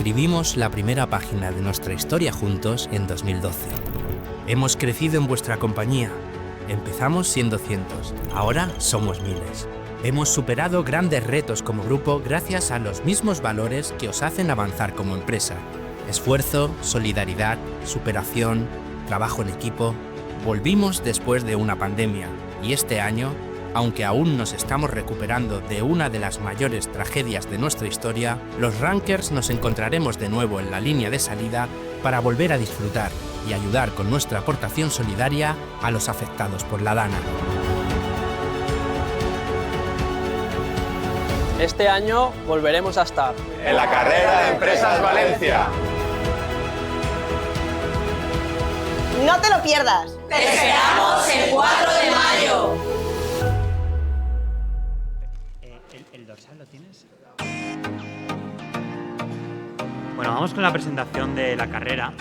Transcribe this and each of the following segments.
Escribimos la primera página de nuestra historia juntos en 2012. Hemos crecido en vuestra compañía. Empezamos siendo cientos, ahora somos miles. Hemos superado grandes retos como grupo gracias a los mismos valores que os hacen avanzar como empresa. Esfuerzo, solidaridad, superación, trabajo en equipo. Volvimos después de una pandemia y este año, aunque aún nos estamos recuperando de una de las mayores tragedias de nuestra historia, los Rankers nos encontraremos de nuevo en la línea de salida para volver a disfrutar y ayudar con nuestra aportación solidaria a los afectados por la Dana. Este año volveremos a estar en la carrera de Empresas Valencia. ¡No te lo pierdas! ¡Te esperamos el 4 de mayo! ¿El dorsal lo tienes? Bueno, vamos con la presentación de la carrera.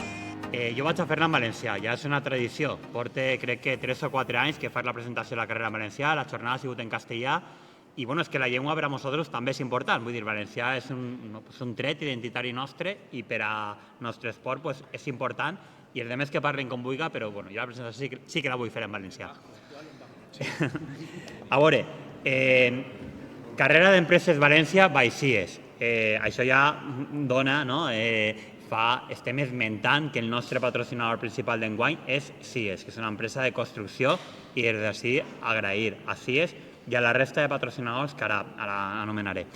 Jo vaig a fer-la en valencià, ja és una tradició. Porta, crec que 3 o 4 anys que fas la presentació de la carrera en valencià, la jornada ha sigut en castellà, i bueno, és que la llengua per a nosaltres també és important. Vull dir, valencià és un tret identitari nostre i per a nostre esport pues, és important, i els altres que parlen com vulgui, però bueno, jo la presentació sí que la vull fer en valencià. A veure, carrera d'empreses València by CIES. Això ja dona, no? Estem esmentant que el nostre patrocinador principal d'enguany és CIES, que és una empresa de construcció, i des d'ací agrair a CIES i a la resta de patrocinadors que ara anomenaré.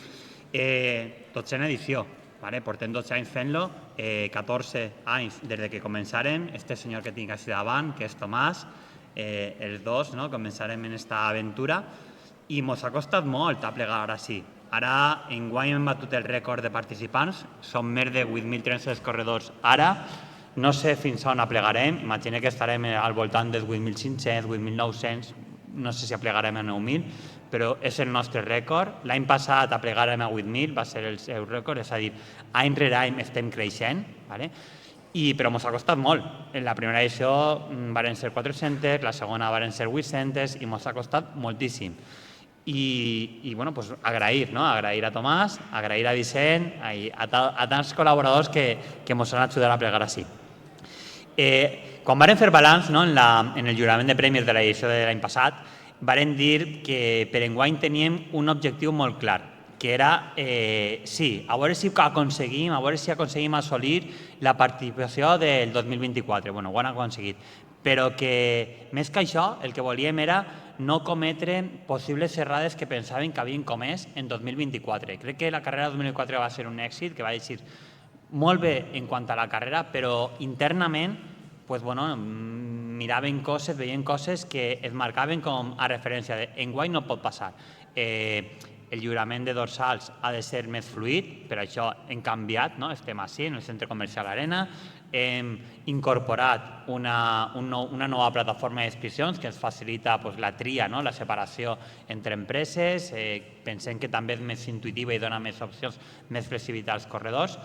12a edició, portem 12 anys fent-lo, 14 anys des que començarem. Este senyor que tinc així davant, que és Tomàs, els dos començarem en esta aventura i mos ha costat molt a plegar ara sí. Ara, enguany hem batut el rècord de participants, són més de 8.300 corredors ara. No sé fins on aplegarem, imagino que estarem al voltant dels 8.500, 8.900, no sé si aplegarem a 9.000, però és el nostre rècord. L'any passat aplegarem a 8.000, va ser el seu rècord, és a dir, any rere any estem creixent, però ens ha costat molt. En la primera edició van ser 400, la segona van ser 800 i ens ha costat moltíssim. I bueno, pues agrair a Tomàs, agrair a Vicent, a tants col·laboradors que ens han ajudat a plegar així. Quan vam fer balanç en el jurament de premis de l'edició de l'any passat, vam dir que per enguany teníem un objectiu molt clar, que era, sí, a veure si aconseguim assolir la participació del 2024. Bueno, ho han aconseguit. Però que, més que això, el que volíem era no cometre possibles errades que pensaven que havien comès en 2024. Crec que la carrera 2024 va ser un èxit, que va dir molt bé en quant a la carrera, però internament miraven coses, veien coses que es marcaven com a referència de enguany no pot passar. El lliurament de dorsals ha de ser més fluid, per això hem canviat, estem així en el Centre Comercial Arena, hem incorporat una nova plataforma d'inscripcions que ens facilita la tria, la separació entre empreses, pensem que també és més intuïtiva i dona més opcions, més flexibilitat als corredors,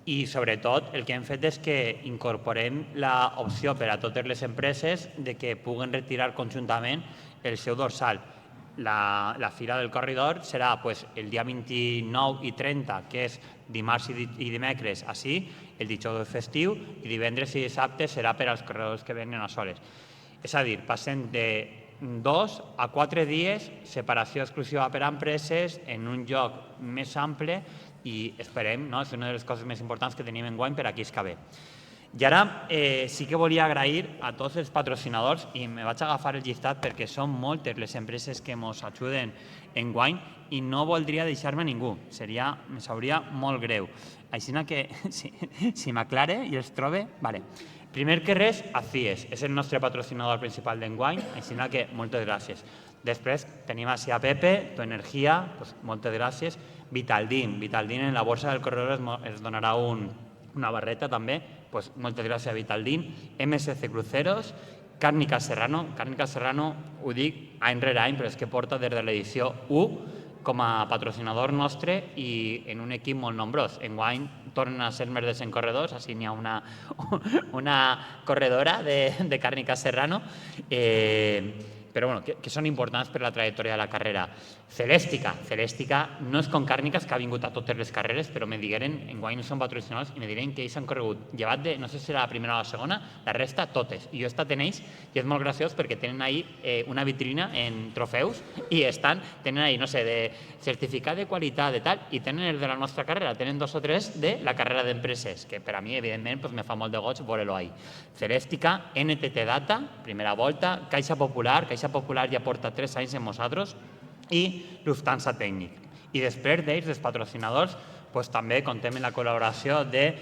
i sobretot el que hem fet és que incorporem l'opció per a totes les empreses de que puguen retirar conjuntament el seu dorsal. La Fira del Corredor serà el dia 29 i 30, que és dimarts i dimecres així, el dijous festiu, i divendres i dissabte serà per als corredors que venen a soles. És a dir, passem de 2 a 4 dies, separació exclusiva per a empreses, en un lloc més ample, i esperem, és una de les coses més importants que tenim enguany per aquí escaber. I ara sí que volia agrair a tots els patrocinadors, i me vaig agafar el llistat perquè són moltes les empreses que ens ajuden enguany i no voldria deixar-me ningú, me sabria molt greu. Així que, si m'aclare i els trobe, vale. Primer que res, a CIES, és el nostre patrocinador principal d'enguany, així que moltes gràcies. Després tenim així a Pepe, Tu Energia, moltes gràcies. Vitaldin en la borsa del corredor es donarà una barreta també, moltes gràcies a Vitaldin. MSC Cruceros, Càrnica Serrano, ho dic any rere any, però és que porta des de l'edició 1 com a patrocinador nostre i en un equip molt nombrós. Enguany tornen a ser més de 100 corredors, així n'hi ha una corredora de Càrnica Serrano. però bueno, que són importants per la trajectòria de la carrera. Celèstica no és com Càrniques, que ha vingut a totes les carreres, però me digueren, enguany no són patrocinadors, i me diren que ells han corregut, llevat de, no sé si era la primera o la segona, la resta totes. I jo he estat en ells i és molt graciós perquè tenen ahí una vitrina en trofeus i tenen ahí, no sé, de certificat de qualitat, de tal, i tenen el de la nostra carrera, tenen 2 o 3 de la carrera d'empreses, que per a mi, evidentment, me fa molt de goig veure-lo ahí. Celèstica, NTT Data, primera volta, Caixa Popular ja porta 3 anys amb nosaltres, i Lufthansa Tècnic. I després d'ells, dels patrocinadors, també contem amb la col·laboració de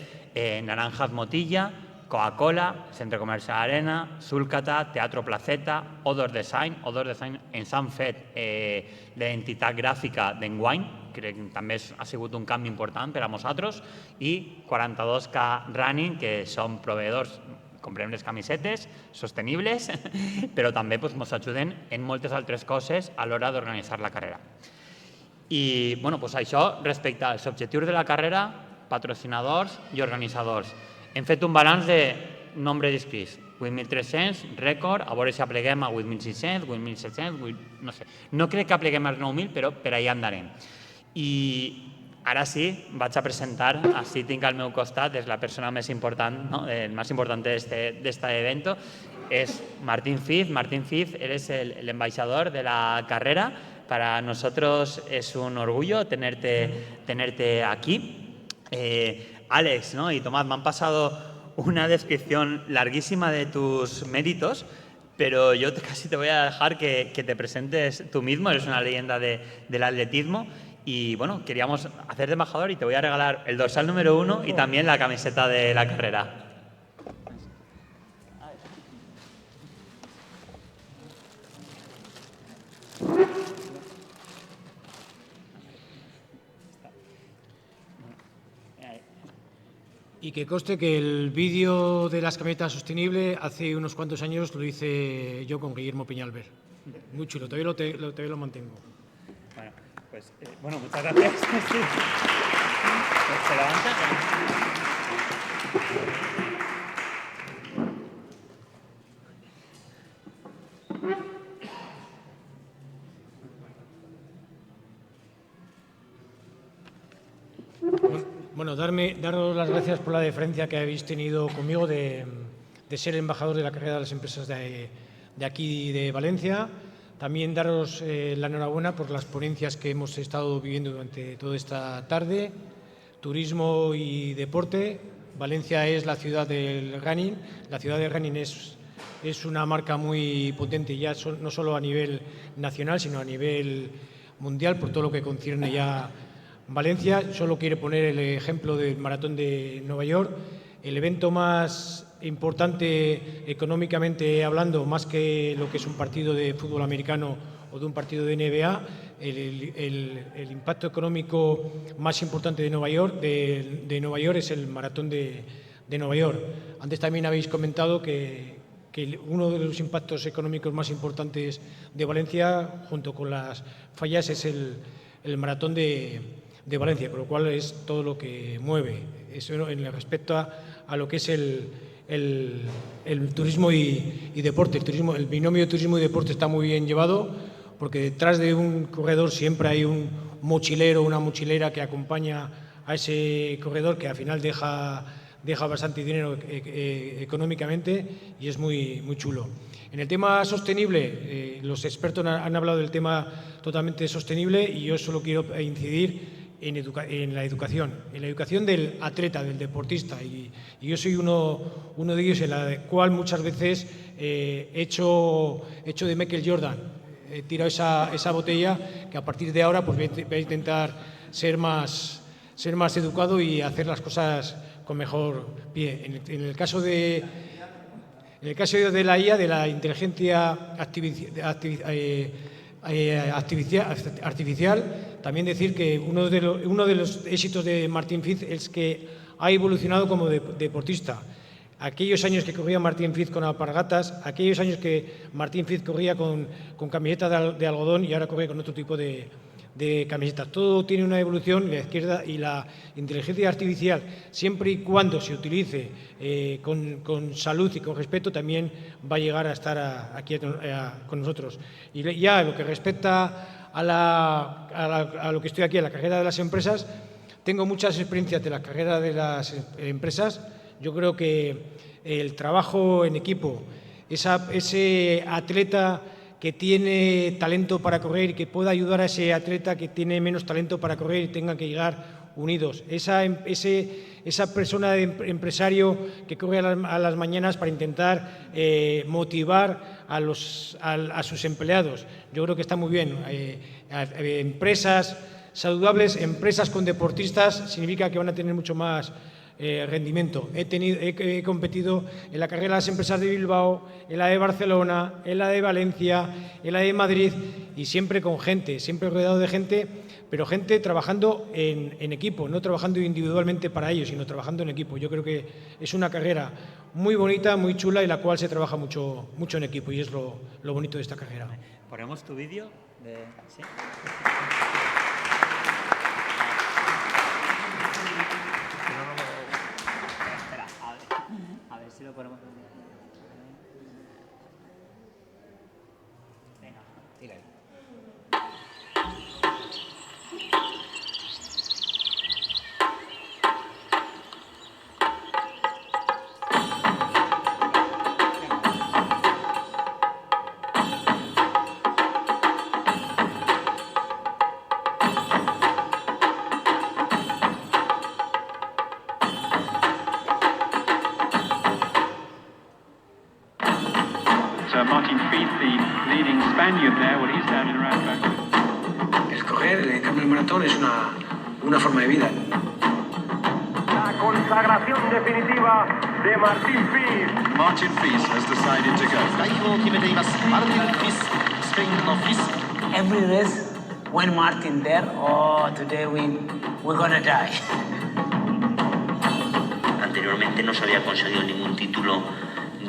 Naranjas Motilla, Coca-Cola, Centre Comercial Arena, Sulcata, Teatro Placeta, Odor Design. Odor Design ens han fet l'entitat gràfica d'enguany, crec que també ha sigut un canvi important per a nosaltres, i 42K Running, que són proveïdors, comprem les camisetes sostenibles, però també ens ajuden en moltes altres coses a l'hora d'organitzar la carrera. I això respecte als objectius de la carrera, patrocinadors i organitzadors. Hem fet un balanç de nombre d'inscrits, 8.300, rècord, a veure si apleguem a 8.600, 8.700, no sé. No crec que apleguem als 9.000, però per allà andarem. I ara sí, vaig a presentar, així tinc al meu costat, és la persona més important, el més important d'aquest evento, és Martín Fiz. Martín Fiz, eres el embajador de la carrera. Para nosotros es un orgullo tenerte aquí. Alex, ¿no? Y Tomás, me han pasado una descripción larguísima de tus méritos, pero yo casi te voy a dejar que te presentes tú mismo. Eres una leyenda del atletismo. Y bueno, queríamos hacer de embajador y te voy a regalar el dorsal número 1 y también la camiseta de la carrera. Y que conste que el vídeo de las camisetas sostenibles hace unos cuantos años lo hice yo con Guillermo Peñalver. Muy chulo, todavía lo mantengo. Bueno, muchas gracias. ¿Se levanta? Bueno, daros las gracias por la deferencia que habéis tenido conmigo de ser embajador de la carrera de las empresas de aquí de Valencia. También daros la enhorabuena por las ponencias que hemos estado viviendo durante toda esta tarde. Turismo y deporte. Valencia es la ciudad del running. La ciudad del running es una marca muy potente ya no solo a nivel nacional, sino a nivel mundial por todo lo que concierne ya Valencia. Solo quiero poner el ejemplo del Maratón de Nueva York, el evento más importante económicamente hablando, más que lo que es un partido de fútbol americano o de un partido de NBA, el impacto económico más importante de Nueva York, es el Maratón de Nueva York. Antes también habéis comentado que uno de los impactos económicos más importantes de Valencia, junto con las fallas, es el Maratón de Valencia, con lo cual es todo lo que mueve. Eso en respecto a lo que es el turismo y deporte. El binomio de turismo y deporte está muy bien llevado, porque detrás de un corredor siempre hay un mochilero o una mochilera que acompaña a ese corredor, que al final deja bastante dinero económicamente, y es muy, muy chulo. En el tema sostenible, los expertos han hablado del tema totalmente sostenible, y yo solo quiero incidir en la educación del atleta, del deportista, y yo soy uno de ellos, en la cual muchas veces he hecho de Michael Jordan, he tirado esa botella, que a partir de ahora pues voy a intentar ser más educado y hacer las cosas con mejor pie. En el caso de la IA, de la inteligencia artificial, también decir que uno de los éxitos de Martín Fiz es que ha evolucionado como deportista. Aquellos años que corría Martín Fiz con alpargatas, aquellos años que Martín Fiz corría con camiseta de algodón, y ahora corre con otro tipo de de camisetas. Todo tiene una evolución, la izquierda y la inteligencia artificial, siempre y cuando se utilice con salud y con respeto, también va a llegar a estar aquí con nosotros. Y ya lo que respecta a lo que estoy aquí, a la carrera de las empresas, tengo muchas experiencias de la carrera de las empresas. Yo creo que el trabajo en equipo, ese atleta que tiene talento para correr y que pueda ayudar a ese atleta que tiene menos talento para correr y tengan que llegar unidos. Esa persona de empresario que corre a las mañanas para intentar motivar a sus empleados. Yo creo que está muy bien. Empresas saludables, empresas con deportistas, significa que van a tener mucho más rendimiento. He competido en la carrera de las empresas de Bilbao, en la de Barcelona, en la de Valencia, en la de Madrid, y siempre con gente, siempre rodeado de gente, pero gente trabajando en equipo, no trabajando individualmente para ellos, sino trabajando en equipo. Yo creo que es una carrera muy bonita, muy chula, y la cual se trabaja mucho en equipo, y es lo bonito de esta carrera. ¿Ponemos tu vídeo? ¿Sí? A ver si lo ponemos. Venga, tira. Martin Fries, the leading Spaniard there, well, he's down in around back. El correr, en cambio el maratón, es una forma de vida. La consagración definitiva de Martin Fries. Martin Fries has decided to go. Every race, when Martin there, today we're gonna die. Anteriormente no se había conseguido ningún título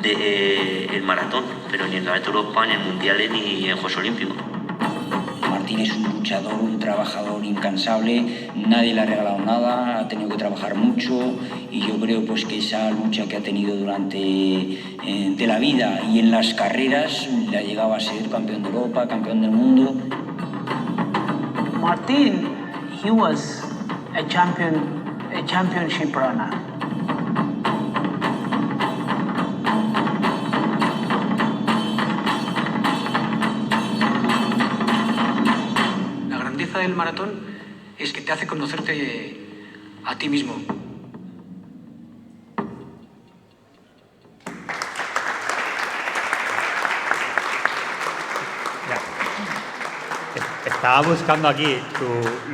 del maratón, pero ni en el Campeonato de Europa, ni en mundiales, ni en Juegos Olímpicos. Martín es un luchador, un trabajador incansable, nadie le ha regalado nada, ha tenido que trabajar mucho, y yo creo pues que esa lucha que ha tenido durante de la vida y en las carreras le ha llegado a ser campeón de Europa, campeón del mundo. Martin, he was a championship runner. Del maratón es que te hace conocerte a ti mismo. Estaba buscando aquí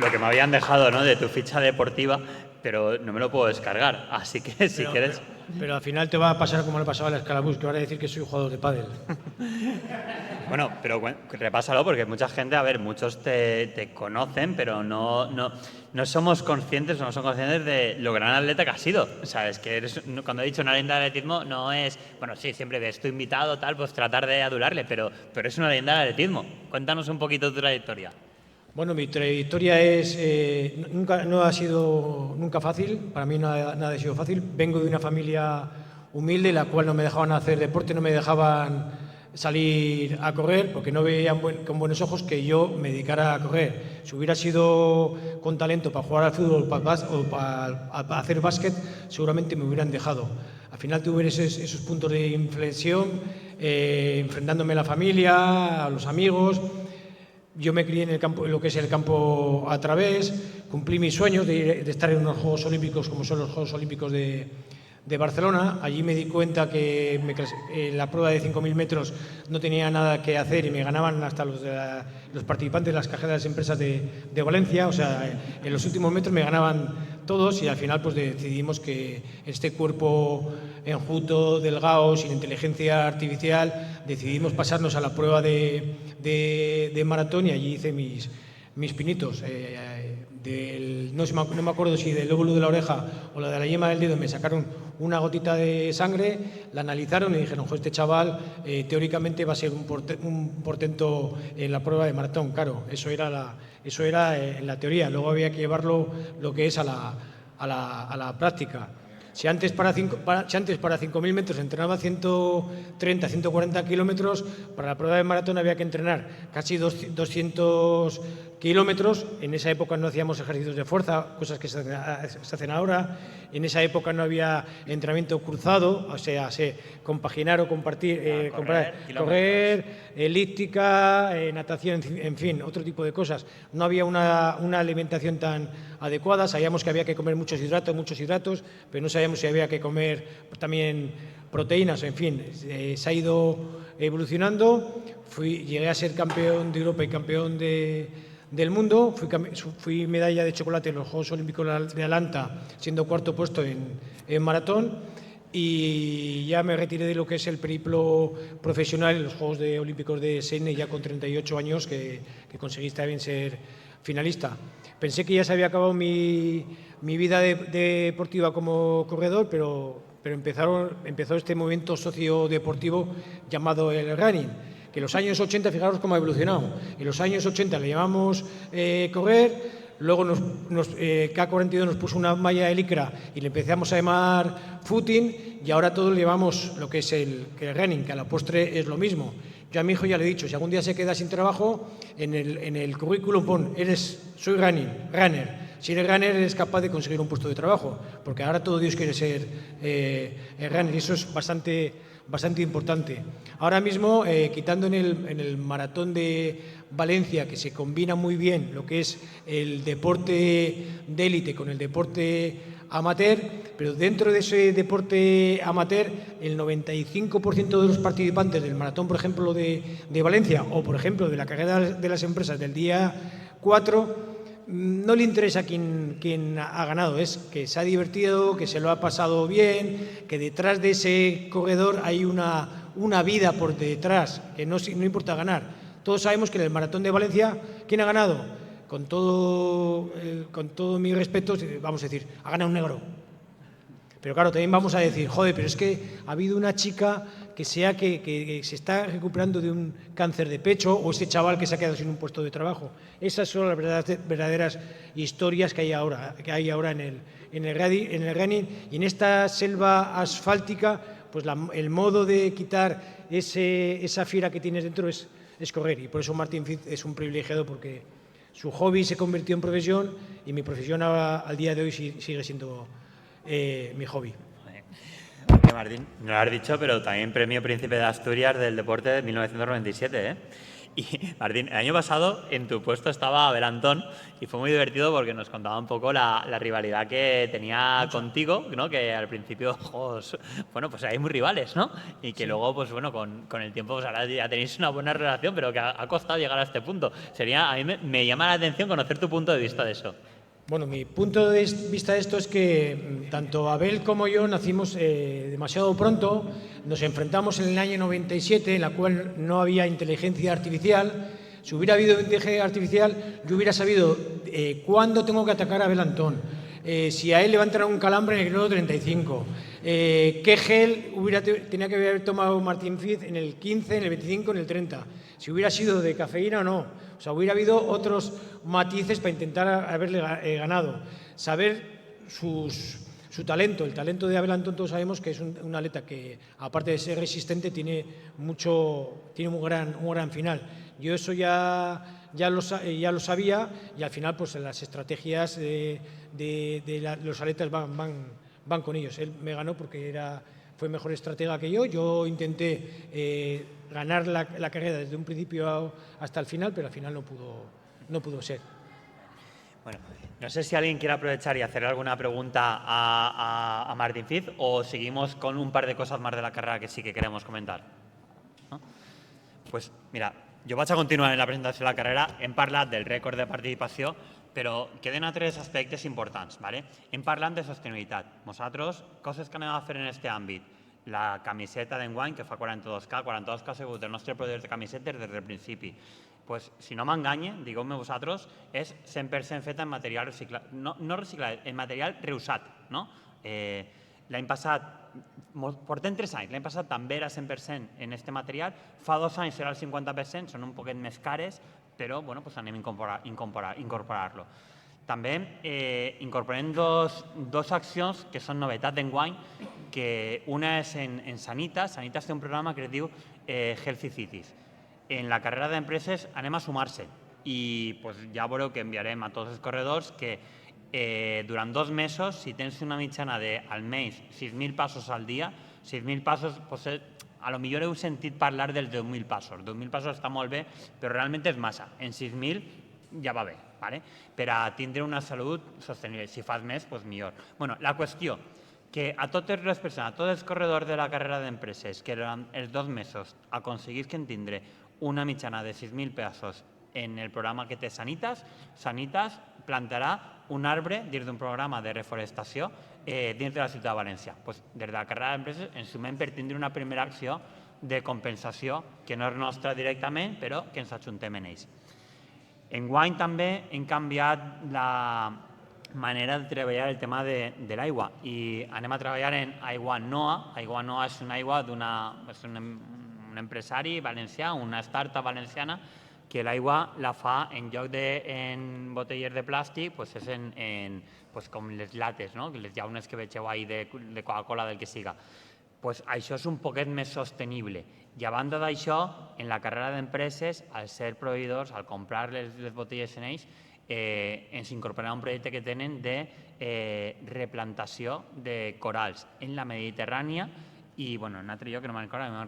lo que me habían dejado, ¿no?, de tu ficha deportiva, pero no me lo puedo descargar, así que si quieres... Pero al final te va a pasar como le pasaba a la Escalabús, que van a decir que soy jugador de pádel. Bueno, pero repásalo, porque mucha gente, a ver, muchos te conocen, pero no somos conscientes, no son conscientes de lo gran atleta que has sido. O sea, es que cuando he dicho una leyenda del atletismo, no es, bueno, sí, siempre ves tu invitado, tal, pues tratar de adularle, pero es una leyenda del atletismo. Cuéntanos un poquito tu trayectoria. Bueno, mi trayectoria no ha sido nunca fácil, para mí nada ha sido fácil. Vengo de una familia humilde, la cual no me dejaban hacer deporte, no me dejaban salir a correr, porque no veían con buenos ojos que yo me dedicara a correr. Si hubiera sido con talento para jugar al fútbol o para hacer básquet, seguramente me hubieran dejado. Al final tuve esos puntos de inflexión, enfrentándome a la familia, a los amigos. Yo me crié en el campo, en lo que es el campo a través, cumplí mis sueños de estar en unos Juegos Olímpicos como son los Juegos Olímpicos de Barcelona. Allí me di cuenta que la prueba de 5.000 metros no tenía nada que hacer y me ganaban hasta los participantes de las carreras de las empresas de Valencia. O sea, en los últimos metros me ganaban todos, y al final pues decidimos que este cuerpo enjuto, delgado, sin inteligencia artificial, decidimos pasarnos a la prueba de maratón, y allí hice mis pinitos. No me acuerdo si del lóbulo de la oreja o la de la yema del dedo me sacaron una gotita de sangre, la analizaron y dijeron, este chaval teóricamente va a ser un portento en la prueba de maratón. Claro, eso era en la teoría, luego había que llevarlo lo que es a la práctica. Si antes para 5.000 metros entrenaba 130, 140 kilómetros, para la prueba de maratón había que entrenar casi 200 kilómetros. En esa época no hacíamos ejercicios de fuerza, cosas que se hacen ahora. En esa época no había entrenamiento cruzado, o sea, compaginar o compartir, correr, elíptica, natación, en fin, otro tipo de cosas. No había una alimentación tan adecuada, sabíamos que había que comer muchos hidratos, pero no sabíamos si había que comer también proteínas, en fin, se ha ido evolucionando. Llegué a ser campeón de Europa y campeón del mundo, fui medalla de chocolate en los Juegos Olímpicos de Atlanta, siendo cuarto puesto en maratón, y ya me retiré de lo que es el periplo profesional en los Juegos Olímpicos de Sydney, ya con 38 años, que conseguí también ser finalista. Pensé que ya se había acabado mi vida deportiva como corredor, pero empezó este movimiento sociodeportivo llamado el running, que en los años 80, fijaros cómo ha evolucionado. En los años 80 le llamamos correr, luego K42 nos puso una malla de licra y le empezamos a llamar footing, y ahora todos le llamamos lo que es el running, que a la postre es lo mismo. Yo a mi hijo ya le he dicho, si algún día se queda sin trabajo, en el currículum pon, soy runner. Si eres runner, eres capaz de conseguir un puesto de trabajo, porque ahora todo Dios quiere ser runner, y eso es bastante importante. Ahora mismo, quitando en el maratón de Valencia, que se combina muy bien lo que es el deporte de élite con el deporte amateur, pero dentro de ese deporte amateur, el 95% de los participantes del maratón, por ejemplo, de Valencia, o por ejemplo de la carrera de las empresas del día 4, no le interesa quién ha ganado, es que se ha divertido, que se lo ha pasado bien, que detrás de ese corredor hay una vida por detrás, que no importa ganar. Todos sabemos que en el maratón de Valencia, ¿quién ha ganado? Con todo mi respeto, vamos a decir, ha ganado un negro. Pero claro, también vamos a decir, joder, pero es que ha habido una chica que se está recuperando de un cáncer de pecho, o ese chaval que se ha quedado sin un puesto de trabajo. Esas son las verdaderas historias que hay ahora en el running, y en esta selva asfáltica, pues el modo de quitar esa fiera que tienes dentro es correr, y por eso Martin Fiz es un privilegiado, porque su hobby se convirtió en profesión, y mi profesión al día de hoy sigue siendo mi hobby. Martín, no lo has dicho, pero también premio Príncipe de Asturias del deporte de 1997, ¿eh? Y Martín, el año pasado en tu puesto estaba Abel Antón, y fue muy divertido porque nos contaba un poco la rivalidad que tenía contigo, ¿no? Que al principio, pues erais muy rivales, ¿no? Y que luego, pues bueno, con el tiempo, pues ahora ya tenéis una buena relación, pero que ha costado llegar a este punto. A mí me llama la atención conocer tu punto de vista de eso. Bueno, mi punto de vista de esto es que tanto Abel como yo nacimos demasiado pronto, nos enfrentamos en el año 97, en la cual no había inteligencia artificial. Si hubiera habido inteligencia artificial, yo hubiera sabido cuándo tengo que atacar a Abel Antón, si a él le va a entrar un calambre en el kilómetro 35, qué gel tenía que haber tomado Martin Fiz en el 15, en el 25, en el 30, si hubiera sido de cafeína o no. O sea, hubiera habido otros matices para intentar haberle ganado. Saber su talento. El talento de Abel Antón, todos sabemos que es un atleta que, aparte de ser resistente, tiene un gran final. Yo eso ya lo sabía, y al final pues las estrategias de los atletas van con ellos. Él me ganó porque fue mejor estratega que yo. Yo intenté ganar la carrera desde un principio hasta el final, pero al final no pudo ser. Bueno, no sé si alguien quiere aprovechar y hacer alguna pregunta a Martin Fiz, o seguimos con un par de cosas más de la carrera que sí que queremos comentar, ¿no? Pues mira, jo vaig a continuar en la presentació de la carrera. Hem parlat del rècord de participació, però queden altres aspectes importants, ¿vale? Hem parlat de sostenibilitat. Nosaltres, coses que anem a fer en aquest àmbit. La camiseta d'enguany, que fa 42K, 42K ha sigut el nostre projecte de camisetes des del principi. Pues, si no m'enganye, digueu-me vosaltres, és 100% feta en material reciclat, no reciclat, en material reusat, no? l'any passat, portem 3 anys, l'any passat també era 100% en aquest material, fa 2 anys era el 50%, són un poquet més cares, però bueno, pues anem a incorporar-lo. També incorporem dos accions que són novetat d'enguany, que una és en Sanitas. Sanitas té un programa que es diu Healthy Cities. En la carrera d'empreses anem a sumar-se i pues, ja veureu que enviarem a tots els corredors que durant 2 mesos, si tens una mitjana d'almenys 6.000 passos al dia, 6.000 passos, pues, a lo millor heu sentit parlar dels 10.000 passos. 10.000 passos està molt bé, però realment és massa. En 6.000 ja va bé, ¿vale? Per a tindre una salut sostenible. Si fas més, doncs millor. Bueno, la qüestió, que a totes les persones, a tots els corredors de la carrera d'empreses, que durant els 2 mesos aconseguisquen tindre una mitjana de 6.000 passos en el programa que té Sanitas, Sanitas plantarà un arbre dins d'un programa de reforestació dins de la ciutat de València. Pues, des de la carrera d'empreses ens sumem per tindre una primera acció de compensació que no és nostra directament, però que ens ajuntem en ells. Enguany també hem canviat la manera de treballar el tema de l'aigua i anem a treballar en Aigua Noa. Aigua Noa és una aigua d'un empresari valencià, una startup valenciana, que l'aigua la fa en lloc de en botelles de plàstic, pues és com les lates, no? Les llaunes que vegeu ahí de Coca-Cola, del que siga. Pues això és un poquet més sostenible. I a banda d'això, en la carrera d'empreses, al ser proveïdors, al comprar les botelles en ells, ens incorporarà un projecte que tenen de replantació de corals en la Mediterrània i, bueno, en un altre lloc que no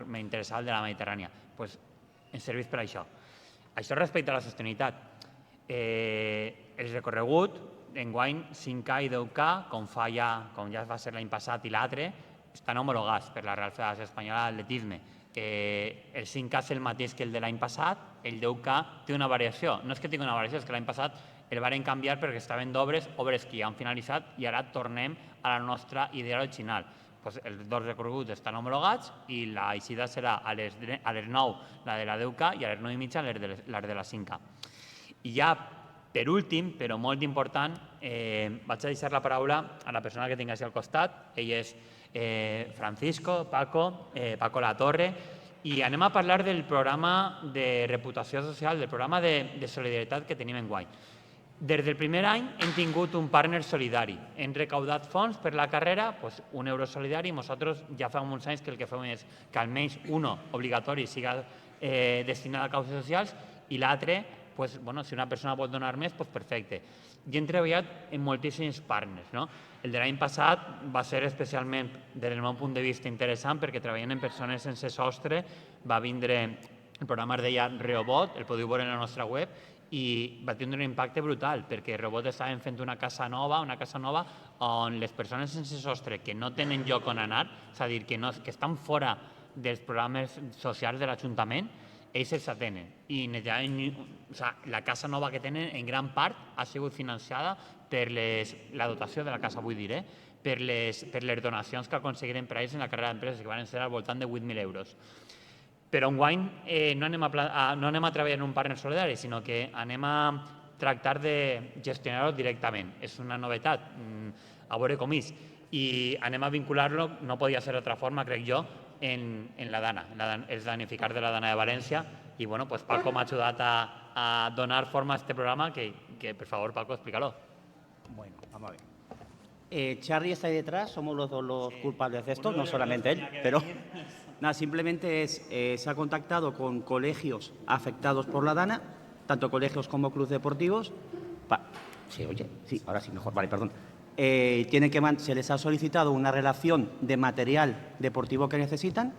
m'interessava el de la Mediterrània. Pues ens serveix per això. Això respecte a la sostenibilitat. El recorregut, enguany 5K i 10K, com ja va ser l'any passat i l'altre, estan homologats per la Real Federació Espanyola d'Atletisme. El 5K és el mateix que el de l'any passat, el 10K té una variació. No és que tingui una variació, és que l'any passat el varen canviar perquè estaven d'obres que ja han finalitzat i ara tornem a la nostra idea original. Els 2 recorreguts estan homologats i l'eixida serà a les 9 la de la 10K i a les 9:30 la de la 5K. I ja, per últim, però molt important, vaig a deixar la paraula a la persona que tinc al costat. Ell és Francisco, Paco Latorre, i anem a parlar del programa de reputació social, del programa de solidaritat que tenim enguany. Des del primer any hem tingut un partner solidari. Hem recaudat fons per la carrera, €1 solidari, i nosaltres ja fa uns anys que el que fem és que almenys un obligatori siga destinat a causes socials i l'altre, si una persona pot donar més, perfecte. I hem treballat en moltíssims partners. El de l'any passat va ser especialment, des del meu punt de vista, interessant perquè treballant en persones sense sostre va vindre, el programa es deia Reobot, el podeu veure en la nostra web, i va tindre un impacte brutal perquè Reobot estaven fent una casa nova on les persones sense sostre que no tenen lloc on anar, és a dir, que estan fora dels programes socials de l'Ajuntament, ells els atenen. I la casa nova que tenen en gran part ha sigut financiada per la dotació de la casa, vull dir, per les donacions que aconseguiren per a ells en la carrera d'empreses, que van ser al voltant de 8.000 euros. Però enguany no anem a treballar en un partner solidari, sinó que anem a tractar de gestionar-ho directament. És una novetat, a veure com és. I anem a vincular-lo, no podia ser d'altra forma, crec jo, en la Dana, els danificats de la Dana de València. I Paco m'ha ajudat a donar forma a este programa, que per favor, Paco, explícalo. Bueno, vamos a ver. Charlie está ahí detrás, somos los dos los culpables de esto, no solamente él, pero... Nada, simplemente se ha contactado con colegios afectados por la Dana, tanto colegios como clubes deportivos. Sí, oye, sí, ahora sí, mejor, vale, perdón. Se les ha solicitado una relación de material deportivo que necesitan,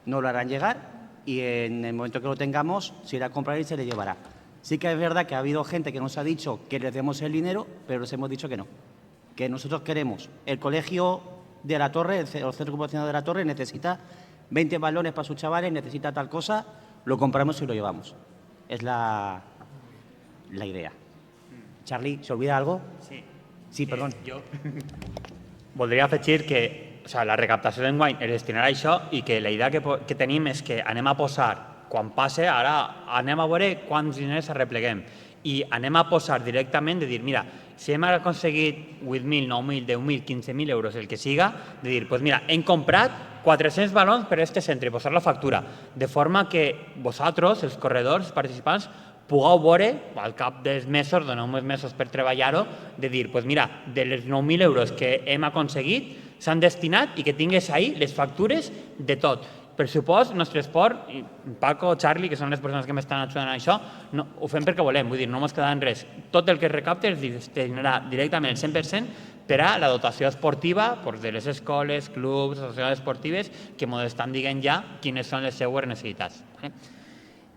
nos lo harán llegar y en el momento que lo tengamos se irá a comprar y se le llevará. Sí que es verdad que ha habido gente que nos ha dicho que les demos el dinero, pero les hemos dicho que no, que nosotros queremos. El colegio de la Torre, el centro ocupacional de la Torre necesita 20 balones para sus chavales, necesita tal cosa, lo compramos y lo llevamos. Es la idea. Charlie, ¿se olvida algo? Sí. Sí, perdón. Jo voldria afegir que la recaptació d'enguany és destinar a això i que la idea que tenim és que anem a posar, quan passe, ara anem a veure quants diners arrepleguem. i anem a posar directament de dir, mira, si hem aconseguit 8.000, 9.000, 10.000, 15.000 euros, el que siga, de dir, doncs mira, hem comprat 400 balons per a aquest centre i posar la factura, de forma que vosaltres, els corredors, els participants, pugueu veure, al cap dels mesos, doneu uns mesos per treballar-ho, de dir, doncs mira, de les 9.000 euros que hem aconseguit, s'han destinat i que tingués ahí les factures de tot. Per supost, nostre esport, Paco, Charlie, que són les persones que m'estan ajudant a això, ho fem perquè volem, vull dir, no ens queda en res. Tot el que es recapte es destinarà directament el 100% per a la dotació esportiva de les escoles, clubs, associacions esportives, que ens estan dient ja quines són les seues necessitats.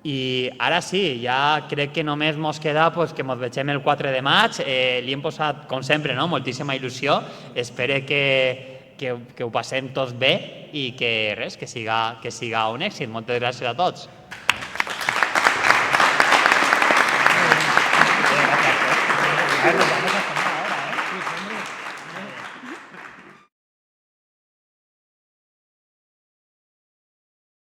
I ara sí, ja crec que només ens queda que ens vegem el 4 de maig. Li hem posat, com sempre, moltíssima il·lusió. Espero que ho passem tots bé i que res, que siga un èxit. Moltes gràcies a tots.